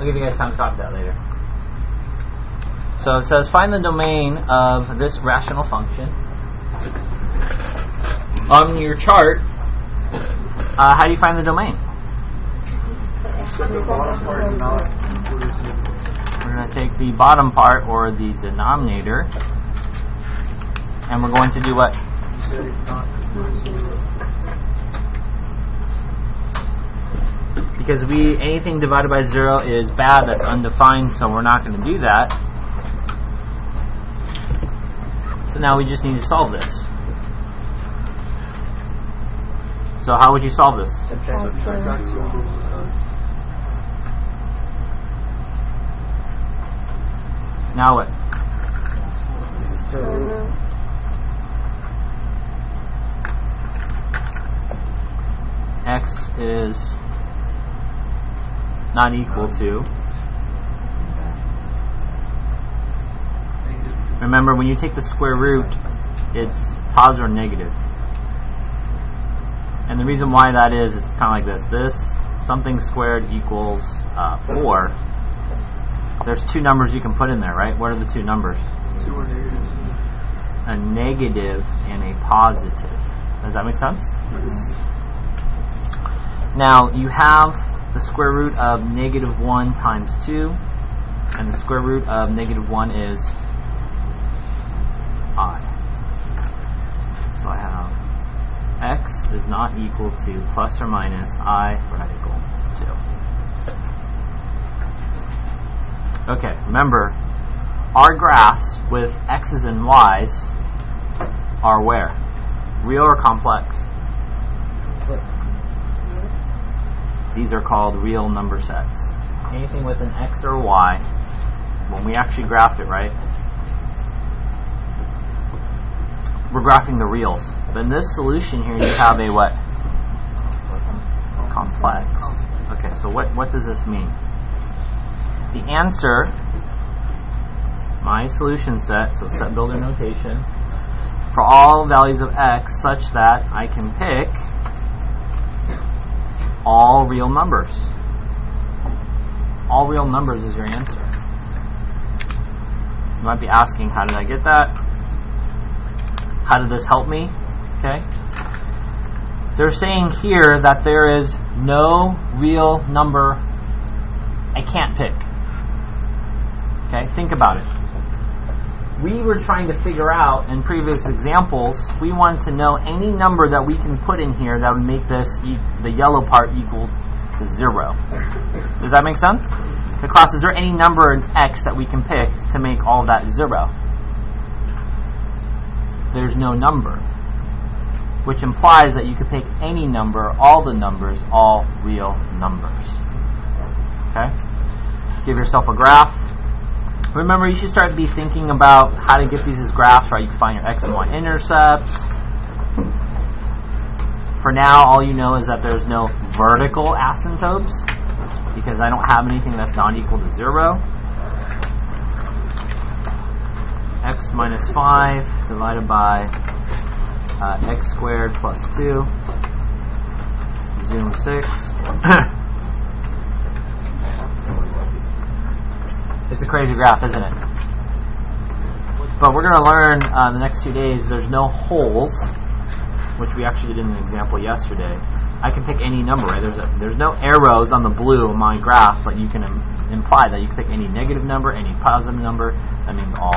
I'll give you guys time to copy that later. So it says find the domain of this rational function. On your chart, how do you find the domain? We're going to take the bottom part, or the denominator, and we're going to do what? Because anything divided by 0 is bad, that's undefined, so we're not going to do that. So now we just need to solve this. So how would you solve this? Now what? X is not equal to. Remember, when you take the square root, it's positive or negative. And the reason why that is, it's kind of like this. This, something squared equals 4. There's two numbers you can put in there, right? What are the two numbers? A negative and a positive. Does that make sense? Now, you have the square root of negative 1 times 2, and the square root of negative 1 is I. So I have x is not equal to plus or minus I radical 2. Okay, remember, our graphs with x's and y's are where? Real or complex? These are called real number sets. Anything with an x or y, when we actually graph it, right, we're graphing the reals. But in this solution here, you have a what? Complex. Okay, so what does this mean? The answer, my solution set, so set builder notation, for all values of x such that I can pick all real numbers. All real numbers is your answer. You might be asking, how did I get that? How did this help me? Okay. They're saying here that there is no real number I can't pick. Okay, think about it. We were trying to figure out, in previous examples, we wanted to know any number that we can put in here that would make this, the yellow part, equal to 0. Does that make sense? The class, is there any number in x that we can pick to make all of that 0? There's no number, which implies that you could pick any number, all the numbers, all real numbers. Okay? Give yourself a graph. Remember, you should start to be thinking about how to get these as graphs, right? You can find your x and y intercepts. For now, all you know is that there's no vertical asymptotes, because I don't have anything that's not equal to 0. X minus 5 divided by x squared plus 2. Zoom 6. It's a crazy graph, isn't it? But we're going to learn the next 2 days there's no holes, which we actually did in an example yesterday. I can pick any number, right? There's no arrows on the blue on my graph, but you can imply that you can pick any negative number, any positive number. That means all